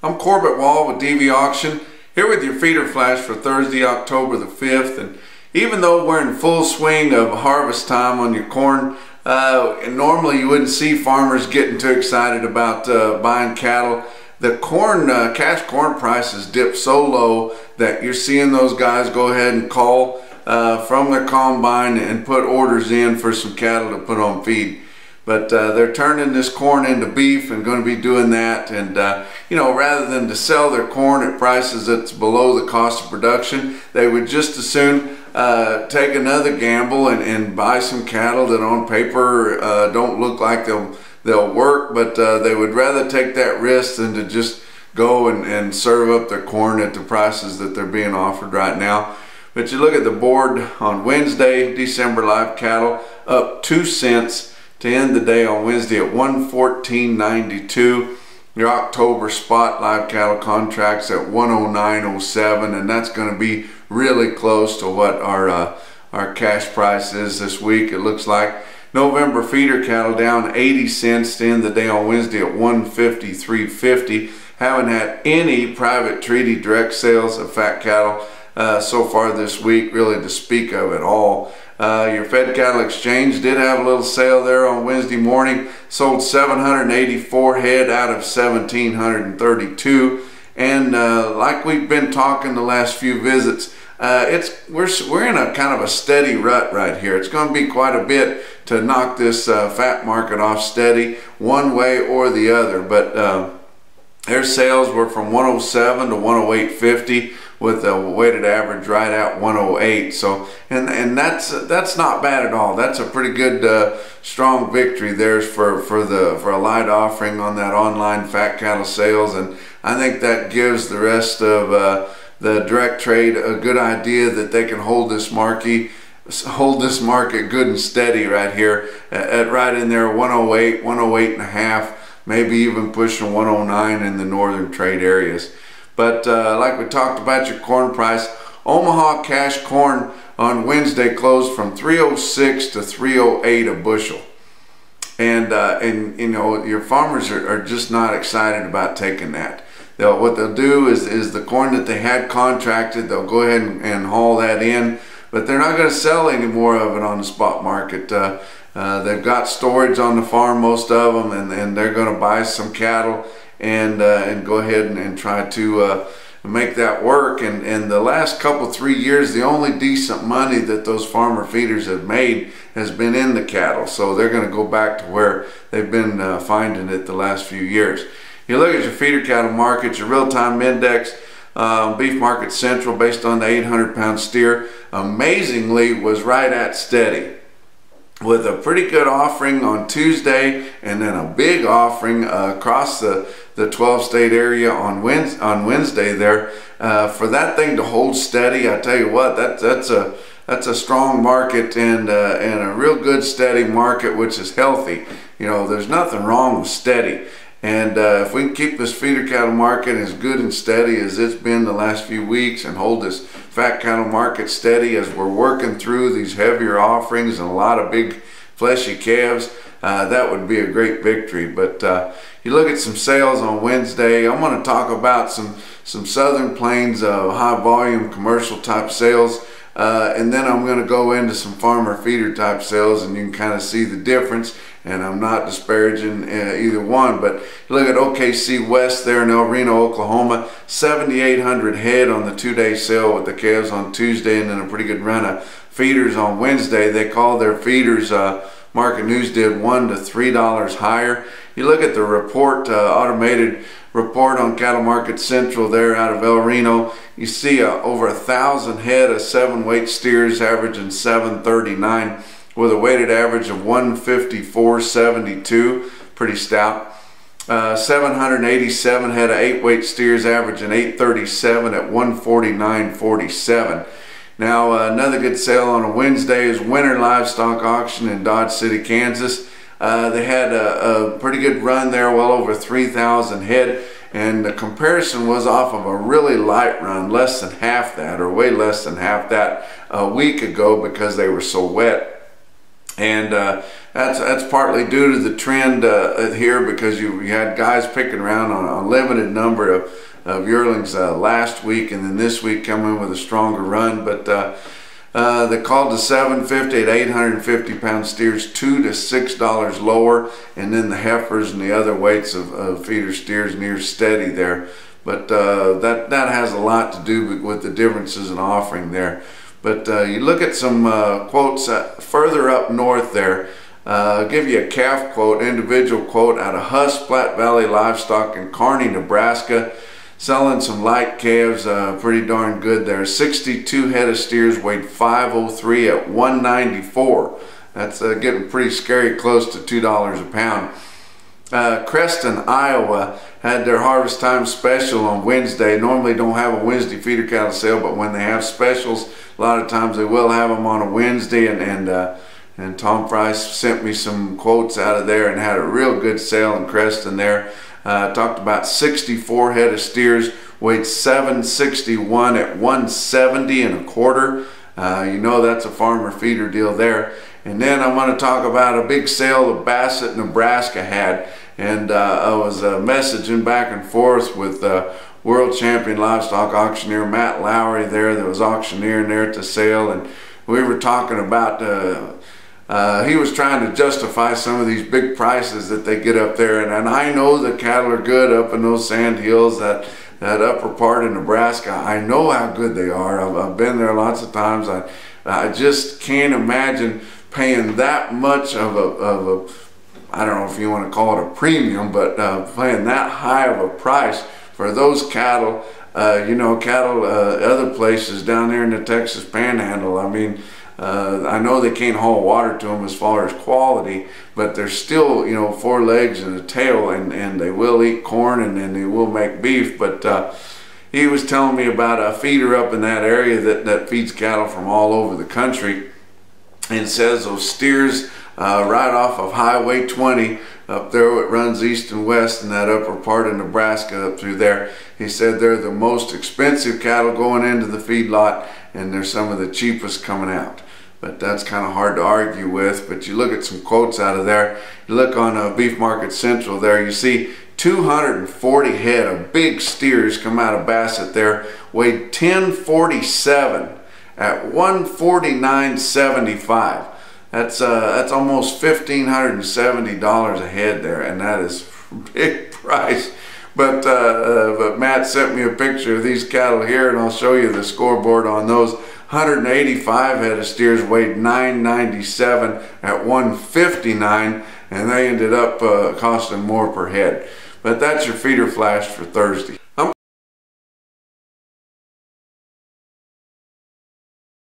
I'm Corbett Wall with DV Auction, here with your feeder flash for Thursday, October the 5th. And even though we're in full swing of harvest time on your corn, and normally you wouldn't see farmers getting too excited about buying cattle, the corn, cash corn prices dipped so low that you're seeing those guys go ahead and call from their combine and put orders in for some cattle to put on feed. But they're turning this corn into beef and going to be doing that. And, you know, rather than to sell their corn at prices that's below the cost of production, they would just as soon take another gamble and buy some cattle that on paper don't look like they'll work, but they would rather take that risk than to just go and serve up their corn at the prices that they're being offered right now. But you look at the board on Wednesday, December live cattle up 2 cents to end the day on Wednesday at 114.92. Your October spot live cattle contracts at 109.07, and that's going to be really close to what our cash price is this week. It looks like November feeder cattle down 80 cents to end the day on Wednesday at 153.50. Haven't had any private treaty direct sales of fat cattle so far this week, really to speak of at all. Your Fed Cattle Exchange did have a little sale there on Wednesday morning. Sold 784 head out of 1,732. And like we've been talking the last few visits, we're in a kind of a steady rut right here. It's going to be quite a bit to knock this fat market off steady one way or the other. But their sales were from 107 to 108.50 with a weighted average right at 108. So and that's not bad at all. That's a pretty good strong victory there for a light offering on that online fat cattle sales. And I think that gives the rest of the direct trade a good idea that they can hold this market good and steady right here at right in there 108, 108 and a half, maybe even pushing 109 in the northern trade areas. But like we talked about your corn price, Omaha cash corn on Wednesday closed from 306 to 308 a bushel. And you know, your farmers are just not excited about taking that. What they'll do is the corn that they had contracted, they'll go ahead and haul that in, but they're not going to sell any more of it on the spot market. They've got storage on the farm, most of them, and they're going to buy some cattle and go ahead and try to make that work. And the last couple 3 years, the only decent money that those farmer feeders have made has been in the cattle. So they're going to go back to where they've been finding it the last few years. You look at your feeder cattle market, your real-time index, Beef Market Central, based on the 800-pound steer, amazingly was right at steady, with a pretty good offering on Tuesday and then a big offering across the 12-state area on Wednesday there. For that thing to hold steady, I tell you what, that's a strong market and a real good steady market, which is healthy. You know, there's nothing wrong with steady. And if we can keep this feeder cattle market as good and steady as it's been the last few weeks and hold this fat cattle market steady as we're working through these heavier offerings and a lot of big fleshy calves, that would be a great victory. But you look at some sales on Wednesday. I'm going to talk about some Southern Plains high volume commercial type sales. And then I'm going to go into some farmer feeder type sales, and you can kind of see the difference. And I'm not disparaging either one, but look at OKC West there in El Reno, Oklahoma, 7,800 head on the 2-day sale with the calves on Tuesday, and then a pretty good run of feeders on Wednesday. They call their feeders, Market News did, $1 to $3 higher. You look at the report, automated report on Cattle Market Central there out of El Reno, you see over 1,000 head of 7-weight steers averaging 739 with a weighted average of 154.72, pretty stout. 787 head of 8-weight steers averaging 837 at 149.47. Now another good sale on a Wednesday is Winter Livestock Auction in Dodge City, Kansas. They had a pretty good run there, well over 3,000 head, and the comparison was off of a really light run, less than half that, or way less than half that a week ago because they were so wet. And that's partly due to the trend here, because you had guys picking around on a limited number of yearlings last week, and then this week come in with a stronger run. But they called the 750 at 850 pound steers $2 to $6 lower, and then the heifers and the other weights of feeder steers near steady there. But that has a lot to do with the differences in offering there. But you look at some quotes further up north there. I'll give you a calf quote, individual quote out of Huss Platte Valley Livestock in Kearney, Nebraska. Selling some light calves, pretty darn good there. 62 head of steers, weighed 503 at 194. That's getting pretty scary, close to $2 a pound. Creston, Iowa had their harvest time special on Wednesday. Normally don't have a Wednesday feeder cattle sale, but when they have specials, a lot of times they will have them on a Wednesday, and Tom Price sent me some quotes out of there and had a real good sale in Creston there. Talked about 64 head of steers, weighed 761 at 170 and a quarter. You know that's a farmer feeder deal there. And then I want to talk about a big sale that Bassett, Nebraska had. And I was messaging back and forth with world champion livestock auctioneer Matt Lowry there, that was auctioneering there at the sale. And we were talking about he was trying to justify some of these big prices that they get up there, and I know the cattle are good up in those sand hills, that upper part of Nebraska. I know how good they are. I've been there lots of times. I just can't imagine paying that much of a I don't know if you want to call it a premium, but paying that high of a price for those cattle. You know, cattle other places down there in the Texas Panhandle, I mean, I know they can't haul water to them as far as quality, but they're still, you know, 4 legs and a tail, and they will eat corn, and they will make beef. But he was telling me about a feeder up in that area that feeds cattle from all over the country, and says those steers right off of Highway 20 up there, it runs east and west in that upper part of Nebraska up through there. He said they're the most expensive cattle going into the feedlot, and they're some of the cheapest coming out. But that's kind of hard to argue with. But you look at some quotes out of there. You look on Beef Market Central there, you see 240 head of big steers come out of Bassett there, weighed 1047 at 149.75. That's almost $1,570 a head there, and that is a big price. But Matt sent me a picture of these cattle here, and I'll show you the scoreboard on those. 185 head of steers, weighed 997 at 159, and they ended up costing more per head. But that's your feeder flash for Thursday.